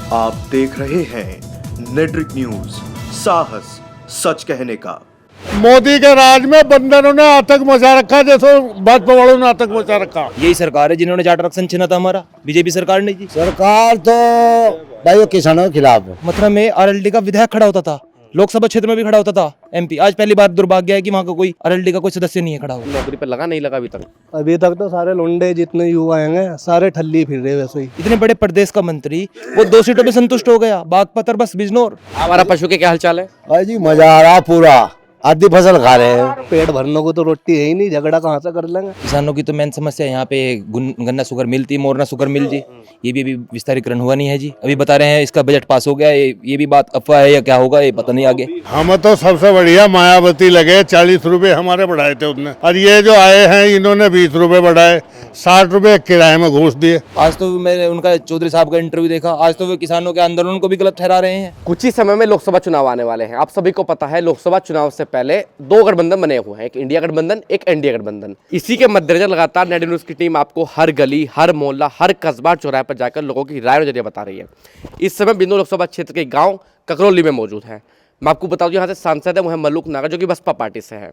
आप देख रहे हैं नेट्रिक न्यूज, साहस सच कहने का। मोदी के राज में बंदरों ने आतंक मचा रखा, जैसे भाजपा वालों ने आतंक मचा रखा। यही सरकार है जिन्होंने चार्टर आरक्षण छीना था हमारा, बीजेपी सरकार ने जी। सरकार तो भाई वो किसानों के खिलाफ है। मथुरा में आरएलडी का विधायक खड़ा होता था, लोकसभा क्षेत्र में भी खड़ा होता था एमपी। आज पहली बार दुर्भाग्य है कि वहाँ का कोई आरएलडी का कोई सदस्य नहीं है खड़ा हुआ। नौकरी पे लगा नहीं लगा अभी तक तो सारे लुंडे जितने युवा आएंगे सारे ठल्ली फिर रहे वैसे ही। इतने बड़े प्रदेश का मंत्री वो 2 सीटों पे संतुष्ट हो गया, बागपत और बस बिजनौर। आवारा पशु के क्या हालचाल है? भाई जी मजा आ रहा पूरा, आधी फसल खा रहे हैं। पेट भरने को तो रोटी है ही नहीं, झगड़ा कहाँ से कर लेंगे। किसानों की तो मेन समस्या यहाँ पे गन्ना शुगर मिल थी, मोरना शुगर मिल जी, ये भी अभी विस्तारीकरण हुआ नहीं है जी। अभी बता रहे हैं इसका बजट पास हो गया, ये भी बात अफवाह है या क्या होगा ये पता नहीं आगे। हम तो सबसे बढ़िया मायावती लगे, 40 रुपए हमारे बढ़ाए थे उसने, और ये जो आए हैं इन्होंने 20 रुपए बढ़ाए, 60 रुपए किराए में घूस दिए। आज तो मैंने उनका चौधरी साहब का इंटरव्यू देखा, आज तो वे किसानों के आंदोलन को भी गलत ठहरा रहे हैं। कुछ ही समय में लोकसभा चुनाव आने वाले हैं। आप सभी को पता है लोकसभा चुनाव से पहले 2 गठबंधन बने हुए हैं, एक इंडिया गठबंधन, एक एनडीए गठबंधन। इसी के मद्देनजर लगातार नेट न्यूज की टीम आपको हर गली, हर मोहल्ला, हर कस्बा, चौराहे पर जाकर लोगों की राय नजरिया बता रही है। इस समय बिंदु लोकसभा क्षेत्र के गांव ककरौली में मौजूद है। मैं आपको बता दूं यहाँ से सांसद है वो है मल्लुक नागर, जो कि बसपा पार्टी से है।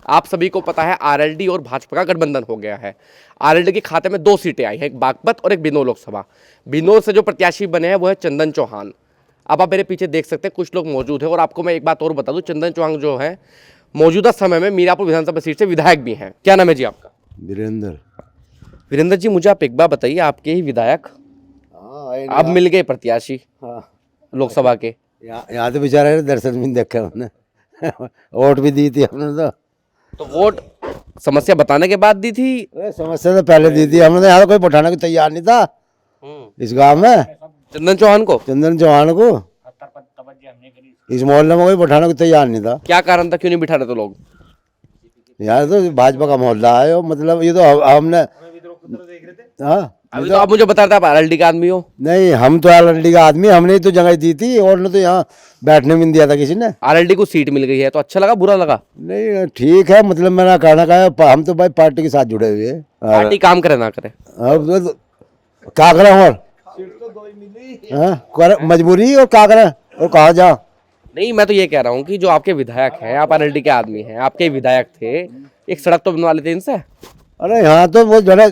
आप सभी को पता है आरएलडी और भाजपा का गठबंधन हो गया है। आरएलडी के खाते में 2 सीटें आई हैं, एक बागपत और एक बिनौर लोकसभा। बिनौर से जो प्रत्याशी बने हैं वो है चंदन चौहान। अब आप मेरे पीछे देख सकते हैं कुछ लोग मौजूद हैं। और आपको मैं एक बात और बता दूं, चंदन चौहान जो है मौजूदा समय में मीरापुर विधानसभा सीट से विधायक भी हैं। क्या नाम है जी आपका? वीरेंद्र जी, मुझे आप एक बात बताइए, आपके ही विधायक अब मिल गए प्रत्याशी लोकसभा के। यहाँ तो बेचारे दर्शन भी नहीं देखा हमने वोट भी दी थी हमने तो वोट समस्या बताने के बाद दी थी? समस्या तो पहले दी थी हमने, यहाँ तो कोई पठाने को तैयार नहीं था इस गांव में। चंदन चौहान को इस मोहल्ले में कोई पठाने को तैयार नहीं था। क्या कारण था, क्यों नहीं बिठा रहे तो लोग? यार तो भाजपा का मोहल्ला है, मतलब ये तो हमने हाँ। अभी तो आप मुझे बता रहे थे आप आरएलडी का आदमी हो। नहीं, हम तो आरएलडी का आदमी, हमने तो जगह दी थी और न तो यहाँ बैठने में नहीं दिया था किसी ने। आरएलडी को सीट मिल गई है तो अच्छा लगा बुरा लगा? नहीं ठीक है, मतलब मेरा कहना का है हम तो भाई पार्टी के साथ जुड़े हुए हैं। पार्टी काम करे ना करे अब तो क्या करें और मजबूरी, और क्या करें और कहा जा। नहीं, मैं तो ये कह रहा हूँ कि जो आपके विधायक हैं, आप आरएलडी के आदमी हैं, आपके विधायक थे, एक सड़क तो बनवा लेते इनसे। अरे यहाँ तो वो जो है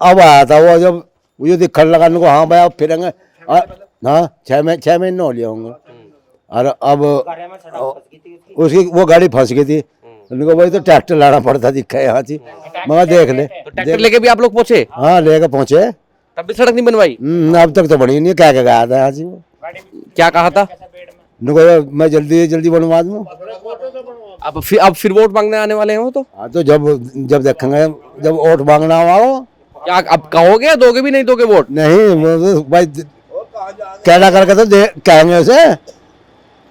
अब आया था वो, जब वो दिक्कत लगाने को, हाँ भाई आप फिरेंगे, हाँ 6 महीने हो लिया होंगे। और अब उसकी वो गाड़ी फंस गई थी, उनको भाई तो ट्रैक्टर लाना पड़ता दिखा यहाँ से, मगर देख ले। तो ट्रैक्टर लेके भी आप लोग पहुंचे? हाँ लेके पहुंचे, तब भी सड़क नहीं बनवाई? अब तक तो बनी नहीं। क्या क्या गया था यहाँ से, क्या कहा था? मैं जल्दी बनवा दूँ। अब फिर वोट मांगने आने वाले हैं तो? हाँ तो जब देखेंगे, जब वोट मांगना हुआ क्या अब कहोगे या दोगे भी नहीं दोगे वोट? नहीं भाई, कहना करके तो कहेंगे उसे,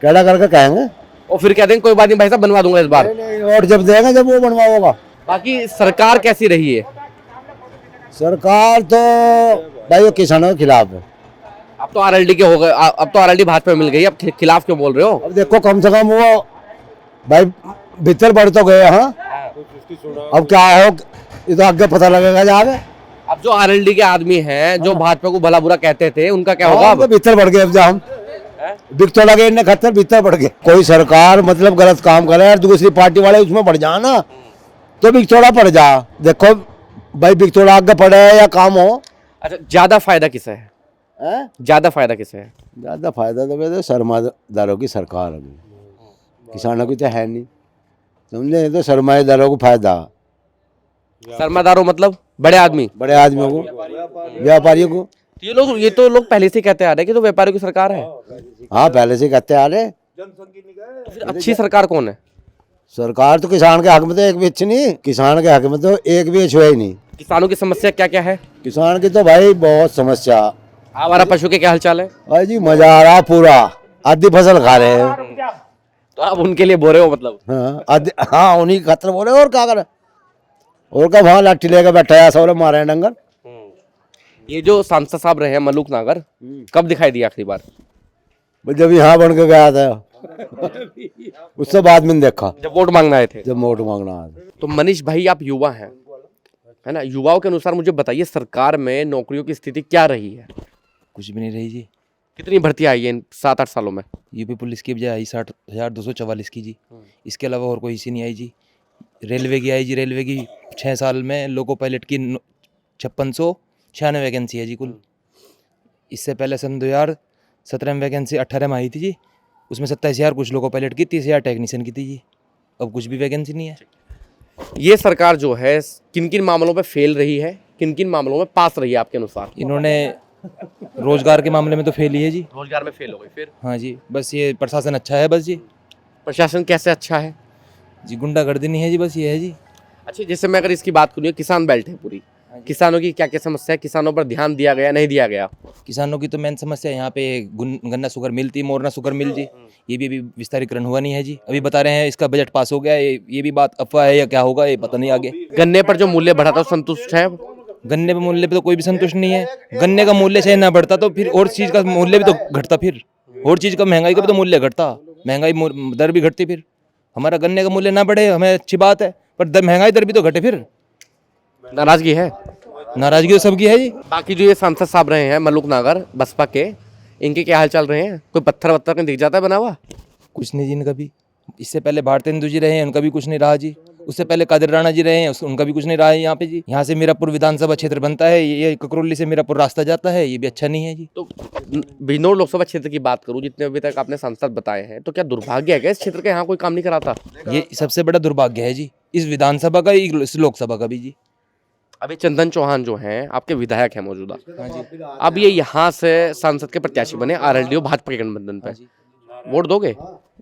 कहना करके कहेंगे और फिर कह देंगे कोई बात नहीं भाई साहब बनवा दूंगा इस बार। वोट जब देंगे जब वो बनवाओगा। बाकी सरकार कैसी रही है? सरकार तो भाई वो किसानों के खिलाफ है। अब तो आरएलडी के हो गए, अब तो आरएलडी भाजपा में मिल गई, अब खिलाफ क्यों बोल रहे हो? अब देखो कम से कम वो भाई भीतर बढ़ तो गए। हाँ अब क्या है ये तो आगे पता लगेगा जाके। अब जो आरएलडी के आदमी हैं, जो भाजपा को भला बुरा कहते थे, उनका क्या होगा? अब भीतर बढ़ गए, अब जा हम बिकतो लगे इन्हें खतर भीतर बढ़ गए। कोई सरकार मतलब गलत काम करे और दूसरी पार्टी वाले उसमें बढ़ जाना तो बिकतोड़ा पड़ जा। देखो भाई बिकतोड़ा आगे पड़े या काम हो। अच्छा, ज्यादा फायदा किसे है? ज्यादा फायदा किसे है? ज्यादा फायदा तो सरमाएदारों की सरकार है, किसानों की तो है नहीं, समझे। तो सरमाएदारों को फायदा, सरमादारों मतलब बड़े आदमियों को, व्यापारियों को। ये तो लोग पहले से कहते आ रहे हैं कि तो व्यापारियों की सरकार है। हाँ पहले से कहते आ रहे। तो फिर अच्छी सरकार कौन है? सरकार तो किसान के हक में तो एक भी अच्छी नहीं, किसान के हक में तो एक भी अच्छी ही नहीं। किसानों की समस्या क्या क्या है? किसान की तो भाई बहुत समस्या। आवारा पशु के क्या हालचाल है? भाई जी मजा आ रहा पूरा, आधी फसल खा रहे हैं। तो आप उनके लिए बोल रहे हो मतलब? हाँ उन्हीं खतर बोल रहे और क्या करे, और क्या वहाँ लाठी लेकर बैठा है, सब मारे हैं डंगर। ये जो सांसद साहब रहे हैं मल्लुक नागर, कब दिखाई दिया आखिरी बार? जब यहाँ बन के गया था उससे बाद में देखा, जब वोट मांगना आए थे। जब वोट मांगना आए थे। तो मनीष भाई आप युवा हैं, है ना, युवाओं के अनुसार मुझे बताइए सरकार में नौकरियों की स्थिति क्या रही है? कुछ भी नहीं रही जी। कितनी भर्ती आई है इन 7-8 सालों में? यूपी पुलिस की बजाय आई 60,244 की जी। इसके अलावा और कोई सी नहीं आई जी। रेलवे की आई जी, रेलवे की 6 साल में लोको पायलट की 5696 वैकेंसी है जी कुल। इससे पहले सन 2017 में वैकेंसी 18 में आई थी जी, उसमें 27,000 कुछ लोको पायलट की, 30,000 टेक्नीशियन की थी जी। अब कुछ भी वैकेंसी नहीं है। ये सरकार जो है किन किन मामलों पे फेल रही है, किन किन मामलों में पास रही है आपके अनुसार? इन्होंने रोजगार के मामले में तो फेल ही है जी। रोजगार में फेल हो गई। फिर हाँ जी, बस ये प्रशासन अच्छा है बस जी। प्रशासन कैसे अच्छा है? जी गुंडागर्दी नहीं है जी, बस ये है जी। अच्छा, जैसे मैं अगर इसकी बात करूँ, किसान बेल्ट है पूरी, किसानों की क्या क्या समस्या है? किसानों पर ध्यान दिया गया, नहीं दिया गया? किसानों की तो मेन समस्या यहाँ पे गन्ना शुगर मिल थी, मोरना शुगर मिल जी, ये भी अभी विस्तारीकरण हुआ नहीं है जी। अभी बता रहे हैं इसका बजट पास हो गया, ये भी बात अफवाह है या क्या होगा ये पता नहीं आगे। गन्ने पर जो मूल्य बढ़ा था संतुष्ट है? गन्ने पे मूल्य पे तो कोई भी संतुष्ट नहीं है। गन्ने का मूल्य चाहे ना बढ़ता तो फिर और चीज़ का मूल्य भी तो घटता, फिर और चीज़ का महंगाई का भी तो मूल्य घटता, महंगाई दर भी घटती। फिर हमारा गन्ने का मूल्य ना बढ़े हमें अच्छी बात है, पर महंगाई दर भी तो घटे। फिर नाराजगी है? नाराजगी तो सबकी है जी। बाकी जो ये सांसद साहब रहे हैं मल्लुक नागर बसपा के, इनके क्या हाल चल रहे हैं? कोई पत्थर वत्थर कहीं दिख जाता है बना हुआ? कुछ नहीं जी इनका भी। इससे पहले भारतेंदु जी रहे हैं, उनका भी कुछ नहीं रहा जी। उससे पहले कादिर राणा जी रहे हैं, उनका भी कुछ नहीं रहा है यहाँ पे जी। यहाँ से मीरापुर विधानसभा क्षेत्र बनता है, ये ककरौली से मीरापुर रास्ता जाता है, ये भी अच्छा नहीं है जी। तो बिजनौर लोकसभा क्षेत्र की बात करूं, जितने अभी तक आपने सांसद बताए हैं, तो क्या दुर्भाग्य है क्या इस क्षेत्र का, यहाँ कोई काम नहीं कराता? ये सबसे बड़ा दुर्भाग्य है जी, इस विधानसभा का, इस लोकसभा का भी जी। अभी चंदन चौहान जो हैं आपके विधायक हैं मौजूदा, अब ये यहाँ से सांसद के प्रत्याशी बने आरएलडी भाजपा के गठबंधन पे, वोट दोगे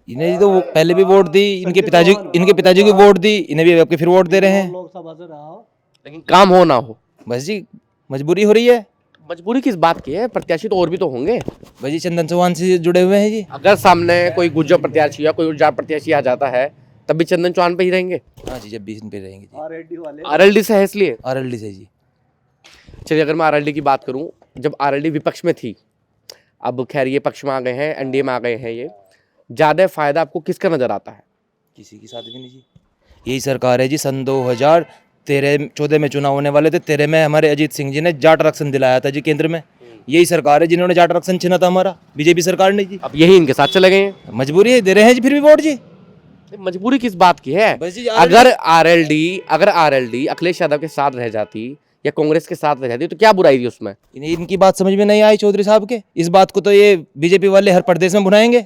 इन्हें? तो वो पहले भी वोट दी, इनके पिताजी की वोट दी, इन्हें भी आपके फिर वोट दे रहे हैं। लेकिन काम हो ना हो, बस जी मजबूरी हो रही है। मजबूरी किस बात की है? प्रत्याशी तो और भी तो होंगे। बस जी चंदन चौहान से जुड़े हुए हैं जी। अगर सामने कोई गुर्जर प्रत्याशी या कोई जाट प्रत्याशी आ जाता है तब भी चंदन चौहान पे ही रहेंगे? हाँ जी, जब भी इन पे रहेंगे जी। आरएलडी से है इसलिए? आरएलडी से जी। चलिए, अगर मैं आरएलडी की बात करूं, जब आरएलडी विपक्ष में थी, अब खैर ये पक्ष में आ गए हैं, एनडीए में आ गए हैं, ये ज्यादा फायदा आपको किसका नजर आता है? किसी के साथ भी नहीं जी। यही सरकार है जी। सन 2013-14 में चुनाव होने वाले थे, 13 में हमारे अजीत सिंह जी ने जाट आरक्षण दिलाया था जी केंद्र में। यही सरकार है जिन्होंने जाट आरक्षण छीना था हमारा, बीजेपी सरकार ने जी। अब यही इनके साथ चले गए हैं। मजबूरी है, दे रहे हैं जी फिर भी वोट जी। मजबूरी किस बात की है? बस जी, अगर आरएलडी अखिलेश यादव के साथ रह जाती या कांग्रेस के साथ रह जाती तो क्या बुराई थी उसमें? इनकी बात समझ में नहीं आई चौधरी साहब के। इस बात को तो ये बीजेपी वाले हर प्रदेश में भुनाएंगे,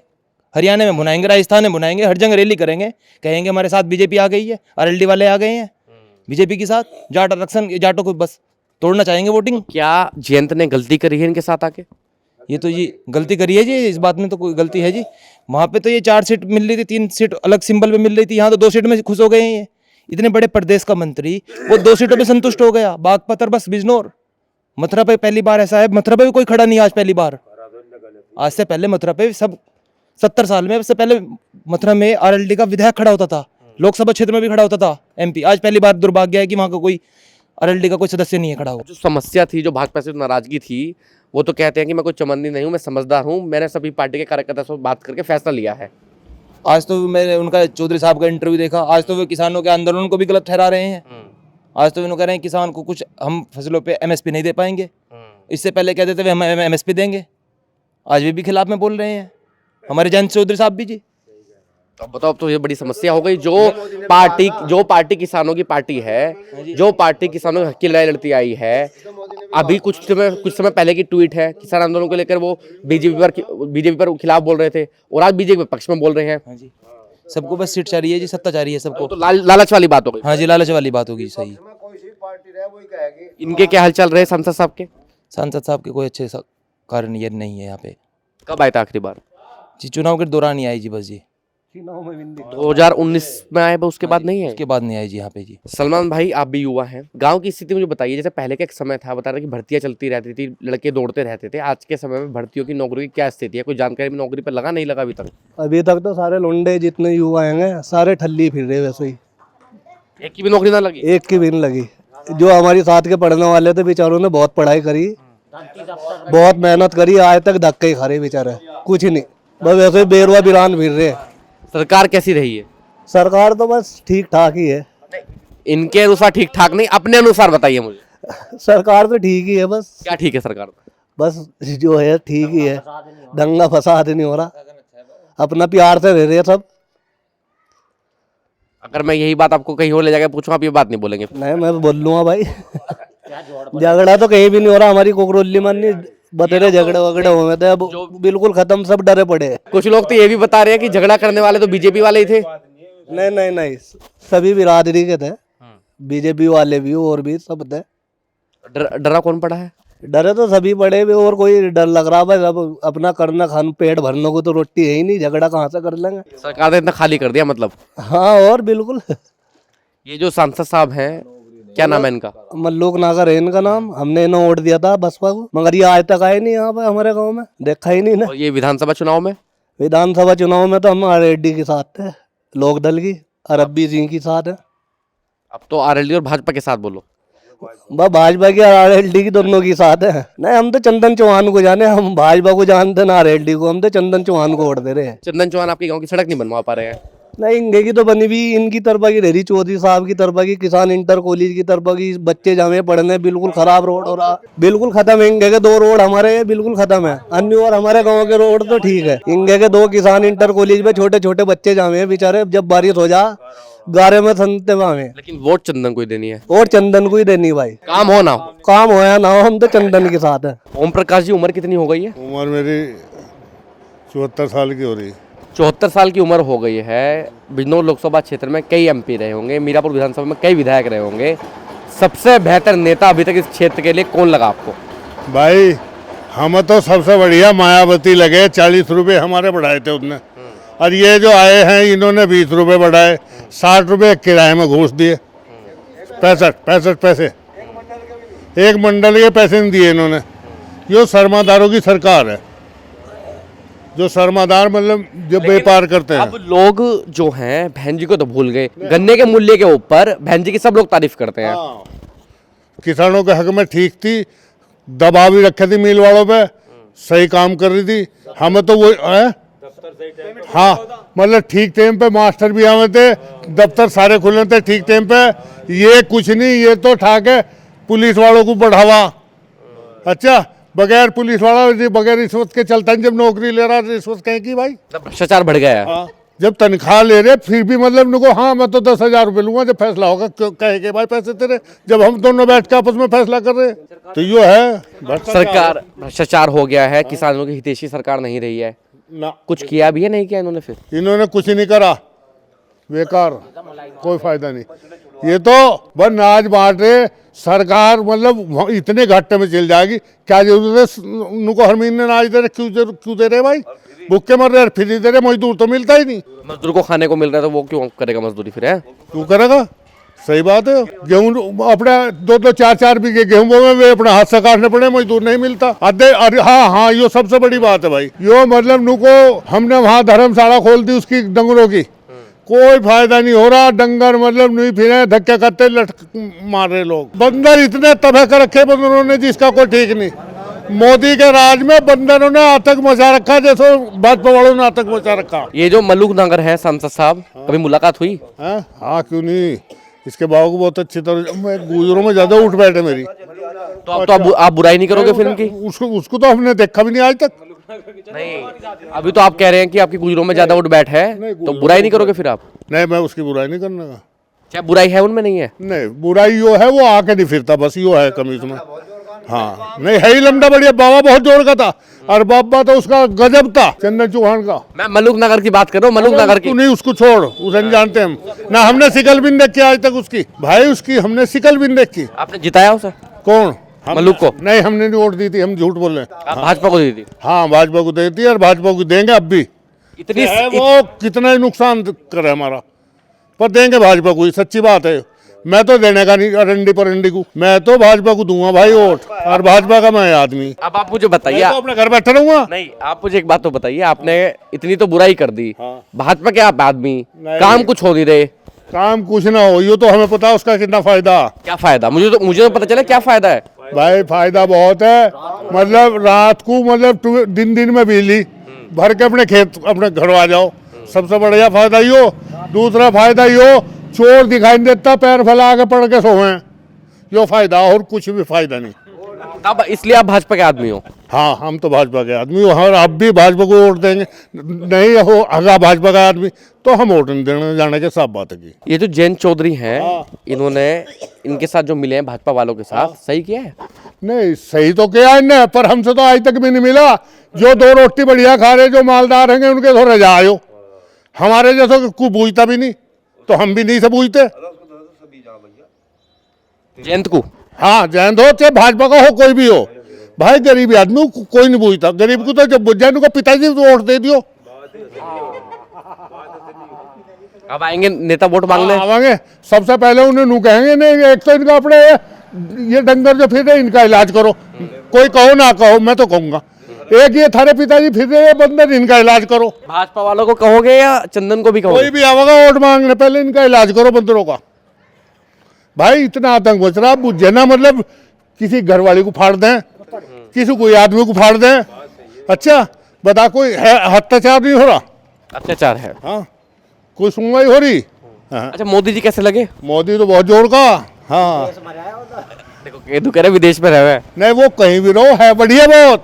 हरियाणा में भुनाएंगे, राजस्थान में भुनाएंगे, हर जगह रैली करेंगे, कहेंगे हमारे साथ बीजेपी आ गई है, आरएलडी वाले आ गए हैं बीजेपी के साथ। जाट आरक्षण, जाटों को बस तोड़ना चाहेंगे वोटिंग। क्या जयंत ने गलती करी है इनके साथ आके? ये तो जी गलती करी है जी, इस बात में तो कोई गलती है जी। वहाँ पे तो ये 4 सीट मिल रही थी, 3 सीट अलग सिंबल पे मिल रही थी, यहाँ तो 2 सीट में खुश हो गए हैं ये। इतने बड़े प्रदेश का मंत्री वो 2 सीटों में संतुष्ट हो गया। बागपत और बस बिजनौर। मथुरा पे पहली बार ऐसा है, मथुरा पे भी कोई खड़ा नहीं आज पहली बार। आज से पहले मथुरा पे सब 70 साल में से पहले मथुरा में आरएलडी का विधायक खड़ा होता था, लोकसभा क्षेत्र में भी खड़ा होता था एमपी। आज पहली बार दुर्भाग्य है कि वहाँ का कोई आरएलडी का कोई सदस्य नहीं है खड़ा हुआ। जो समस्या थी, जो भाजपा से नाराजगी थी, वो तो कहते हैं कि मैं कोई चमंदी नहीं हूँ, मैं समझदार हूँ, मैंने सभी पार्टी के कार्यकर्ता से बात करके फैसला लिया है। आज तो मैंने उनका चौधरी साहब का इंटरव्यू देखा, आज तो वे किसानों के आंदोलन को भी गलत ठहरा रहे हैं। आज तो उन्होंने कह रहे हैं किसान को कुछ हम फसलों पे एमएसपी नहीं दे पाएंगे। इससे पहले कहते थे हम एमएसपी देंगे, आज भी खिलाफ में बोल रहे हैं हमारे जयंत चौधरी साहब भी जी। तो बताओ, तो ये बड़ी समस्या हो गई। जो पार्टी किसानों की पार्टी है, जो पार्टी किसानों के हक की लड़ाई लड़ती आई है, अभी कुछ समय पहले की ट्वीट है, किसान आंदोलन को लेकर वो बीजेपी पर खिलाफ बोल रहे थे और आज बीजेपी पक्ष में बोल रहे हैं। हाँ जी, सबको बस सीट चाहिए जी, सत्ता चाहिए सबको। तो लालच वाली बात हो गई। हाँ जी, लालच वाली बात होगी। सही। इनके क्या हाल चल रहे हैं सांसद साहब के? सांसद साहब के कोई अच्छे कारण ये नहीं है यहाँ पे। कब आए थे आखिरी बार? जी चुनाव के दौरान ही आई जी, बस जी 2019 में आए, उसके बाद नहीं है? उसके बाद नहीं आई जी यहाँ पे जी। सलमान भाई, आप भी युवा हैं, गांव की स्थिति मुझे बताइए। जैसे पहले का एक समय था, बता रहे कि भर्तियां चलती रहती थी, लड़के दौड़ते रहते थे, आज के समय में भर्तियों की, नौकरी की क्या स्थिति है? कोई जानकारी में नौकरी पर लगा, नहीं लगा अभी तक? अभी तक तो सारे लुंडे जितने युवा हैं सारे ठल्ली फिर रहे वैसे ही, एक की भी नौकरी ना लगी? एक की भी नहीं लगी। जो हमारी साथ के पढ़ने वाले थे बेचारों ने बहुत पढ़ाई करी, बहुत मेहनत करी, आज तक धक्के ही खा रहे बेचारे, कुछ नहीं, बस वैसे बेरवा बिरान फिर रहे। सरकार कैसी रही है? सरकार तो बस ठीक ठाक ही है। इनके अनुसार ठीक ठाक नहीं, अपने अनुसार बताइए मुझे। सरकार तो ठीक ही है, बस क्या ठीक है सरकार? बस जो है ठीक ही है, दंगा फसाद नहीं हो रहा, अपना प्यार से रह रहे हैं सब। अगर मैं यही बात आपको कहीं और ले जाकर पूछूं, आप ये बात नहीं बोलेंगे? नहीं, मैं बोल लूंगा भाई। झगड़ा तो कहीं भी नहीं हो रहा, हमारी कोकरोली मन नहीं बतेरे झगड़े वगड़े हुए थे, अब बिल्कुल खत्म, सब डरे पड़े हैं। कुछ लोग तो ये भी बता रहे हैं कि झगड़ा करने वाले तो बीजेपी वाले ही थे। नहीं नहीं नहीं, सभी बिरादरी के थे, बीजेपी वाले भी और भी सब थे। डरा कौन पड़ा है? डरे तो सभी पड़े भी, और कोई डर लग रहा भाई, अब अपना करना खान पेट भरने को तो रोटी है ही नहीं, झगड़ा कहाँ से कर लेंगे। सरकार ने इतना खाली कर दिया मतलब? हाँ, और बिल्कुल। ये जो सांसद साहब हैं, क्या नाम है इनका? मल्लूक नागर है इनका नाम, हमने इन्हें वोट दिया था बसपा को, मगर ये आज तक आए नहीं यहाँ पे हमारे गांव में, देखा ही नहीं ना। और ये विधानसभा चुनाव में? विधानसभा चुनाव में तो हम आरएलडी के साथ थे, लोक दल की, अरब्बी सिंह के साथ है। अब तो आरएलडी और भाजपा के साथ बोलो। भाजपा की और आरएलडी की दोनों की साथ है। नहीं, हम तो चंदन चौहान को जाने, हम भाजपा को जानते ना आरएलडी को, हम तो चंदन चौहान को वोट दे रहे हैं। चंदन चौहान आपके गांव की सड़क नहीं बनवा पा रहे हैं? नहीं, इंगे की तो बनी भी, इनकी तरफा की रेरी चौधरी साहब की तरफा की, किसान इंटर कॉलेज की तरफा की, बच्चे जामे पढ़ने, बिल्कुल खराब रोड हो रहा, बिल्कुल खत्म है। इंगे के 2 रोड हमारे बिल्कुल खत्म है, अन्य और हमारे गांव के रोड तो ठीक है। इंगे के 2 किसान इंटर कॉलेज में छोटे छोटे बच्चे जामे हैं बेचारे, जब बारिश हो जा गारे में संते में। लेकिन वोट चंदन को ही देनी है। और चंदन को ही देनी भाई, काम हो ना हो। काम हो या ना हो, हम तो चंदन के साथ है। ओम प्रकाश जी, उम्र कितनी हो गई है? उम्र मेरी 74 साल की हो रही है। 74 साल की उम्र हो गई है। बिजनौर लोकसभा क्षेत्र में कई एमपी रहे होंगे, मीरापुर विधानसभा में कई विधायक रहे होंगे। सबसे बेहतर नेता अभी तक इस क्षेत्र के लिए कौन लगा आपको? भाई हम तो सबसे बढ़िया मायावती लगे, 40 रुपए हमारे बढ़ाए थे उसने, और ये जो आए हैं इन्होंने 20 रुपए बढ़ाए, 60 रुपए किराए में घूस दिए, 65 पैसे एक मंडल के पैसे नहीं दिए इन्होंने। ये शर्मादारों की सरकार है, जो शर्मादार मतलब जो व्यापार करते हैं। अब लोग जो हैं बहन जी को तो भूल गए, गन्ने के मूल्य के ऊपर बहन जी की सब लोग तारीफ करते हैं। किसानों के हक में ठीक थी, दबाव भी रखे थी मिल वालों पे, सही काम कर रही थी। हमें तो वो हाँ, मतलब ठीक टाइम पे मास्टर भी आए थे, दफ्तर सारे खुले थे ठीक टाइम पे। ये कुछ नहीं, ये तो ठाके पुलिस वालों को बढ़ावा। अच्छा, बगैर पुलिस वाला बगैर रिश्वत के चलता है, जब नौकरी ले रहा रिश्वत कहीं की भाई, भ्रष्टाचार बढ़ गया है। हाँ, जब तनख्वाह ले रहे फिर भी मतलब उनको, हाँ मैं तो 10,000 रुपये लूंगा, जब फैसला होगा कहेंगे भाई पैसे तेरे, जब हम दोनों बैठ के आपस में फैसला कर रहे हैं। तो ये है सरकार, भ्रष्टाचार हो गया है, किसानों की हितैषी सरकार नहीं रही है ना। कुछ किया भी है नहीं किया इन्होंने? फिर इन्होंने कुछ नहीं करा, बेकार, कोई फायदा नहीं। ये तो बस नाच बांट रहे सरकार, मतलब इतने घाटे में चल जाएगी, क्या जरूरत है उनको हर महीने नाच दे रहे? क्यों दे रहे भाई? भूखे मर रहे, फ्री दे रहे, मजदूर तो मिलता ही नहीं। मजदूर को खाने को मिल रहा है तो वो क्यों करेगा मजदूरी फिर? है क्यों करेगा? सही बात है। गेहूं अपने 2-2, 4-4 बीघे गेहूं में वे अपने हाथ से काटने पड़े, मजदूर नहीं मिलता। अरे हाँ, ये सबसे बड़ी बात है भाई। यो मतलब नुको हमने वहाँ धर्मशाला खोल दी उसकी डंगरों की, कोई फायदा नहीं हो रहा। डंगर मतलब नहीं फिरे, धक्के करते लट मार रहे लोग। बंदर इतने तबाह कर रखे बंदरों ने जिसका कोई ठीक नहीं। मोदी के राज में बंदरों ने आतंक मचा रखा, जैसे भाजपा वालों ने आतंक मचा रखा। ये जो मल्लूक नगर है सांसद साहब, कभी मुलाकात हुई? हाँ, क्यों नहीं, इसके बाबू को बहुत अच्छी तरह, मैं गुजरों में ज्यादा उठ बैठे मेरी। तो अब तो आप बुराई नहीं करोगे फिल्म की? उसको तो हमने देखा भी नहीं आज तक। नहीं, अभी तो आप कह रहे हैं कि आपकी गुजरों में ज्यादा उठ बैठ है, तो बुराई नहीं करोगे फिर आप? नहीं, मैं उसकी बुराई नहीं करने का। क्या बुराई है उनमें? नहीं है। नहीं, बुराई यो है वो आके नहीं फिरता, बस यो है कमी उसमें। हाँ, नहीं है ही लमडा बढ़िया, बाबा बहुत जोर का था, और बाबा तो उसका गजब था चंदन चौहान का। मैं मल्लूक नगर की बात कर रहा हूँ, मल्लूक नगर की नहीं, उसको छोड़, उसे नहीं जानते हम ना, हमने शिकल भी नहीं देखी आज तक उसकी भाई, उसकी हमने शिकल भी नहीं देखी। आपने जिताया उसे? कौन? मल्लूक को? नहीं, हमने नहीं वोट दी थी, हम झूठ बोल रहे हैं। आप भाजपा को दी थी? हाँ, भाजपा को देती है और भाजपा को देंगे अब भी। इतनी है वो कितना ही नुकसान करे हमारा, पर देंगे भाजपा को, सच्ची बात है। मैं तो देने का नहीं अरंडी परंडी को, मैं तो भाजपा को दूंगा भाई वोट, और भाजपा का मैं आदमी। अब आप मुझे बताइए, तो अपने घर बैठा रहूंगा। नहीं, आप मुझे एक बात तो बताइए, आपने इतनी तो बुराई कर दी, भाजपा के आप आदमी, काम कुछ हो नहीं रहे। काम कुछ ना हो, ये तो हमें पता है उसका कितना फायदा। क्या फायदा? मुझे तो पता चला क्या फायदा है भाई। फायदा बहुत है, मतलब रात को मतलब दिन में बिजली भर के अपने खेत अपने घर आ जाओ, सबसे बढ़िया फायदा यो। दूसरा फायदा यो, चोर दिखाई नहीं देता, पैर फैला के पड़ के सोए, यो फायदा, और कुछ भी फायदा नहीं। अब इसलिए आप भाजपा के आदमी हो। हाँ, हम तो भाजपा के आदमी हो और अब भी भाजपा को वोट देंगे। नहीं हो अगर भाजपा का आदमी तो हम वोट नहीं देने जाने के, साफ बात है की। ये जो जयंत चौधरी हैं, इन्होंने इनके साथ जो मिले हैं भाजपा वालों के साथ, सही किया है? नहीं सही तो किया इनने, पर हमसे तो आज तक भी नहीं मिला। जो 2 रोटी बढ़िया खा रहे, जो मालदार हैं उनके तो रजा आयो, हमारे जैसा कोई बूझता भी नहीं, तो हम भी नहीं से बूझते। जयंत को हाँ, जयंत हो चाहे भाजपा का हो, कोई भी हो भाई, गरीब आदमी को कोई नहीं पूछता। गरीब को तो जब बुझ जाए उनको पिताजी को वोट दे दियो। अब आएंगे नेता वोट मांगने? आवांगे, सबसे पहले उन्हें नू कहेंगे नहीं, एक तो इनका अपने ये डंगर जो फिर रहे इनका इलाज करो। कोई कहो ना कहो, मैं तो कहूंगा एक ये थारे पिताजी फिर रहे बंदर, इनका इलाज करो। भाजपा वालों को कहोगे या चंदन को भी कहोगे? कोई भी आवेगा वोट मांगने, पहले इनका इलाज करो बंदरों का। भाई इतना आतंक बच रहा, बुझे ना, मतलब किसी घर वाले को फाड़ दें, किसी कोई आदमी को फाड़ दें। अच्छा बता, कोई है अत्याचार नहीं हो रहा? अत्याचार है। हाँ, कोई सुनवाई हो रही? हाँ। अच्छा, मोदी जी कैसे लगे? मोदी तो बहुत जोर का। हाँ, देखो केदू कह रहे विदेश में रहे हुए हैं। नहीं वो कहीं भी रहो है बढ़िया बहुत।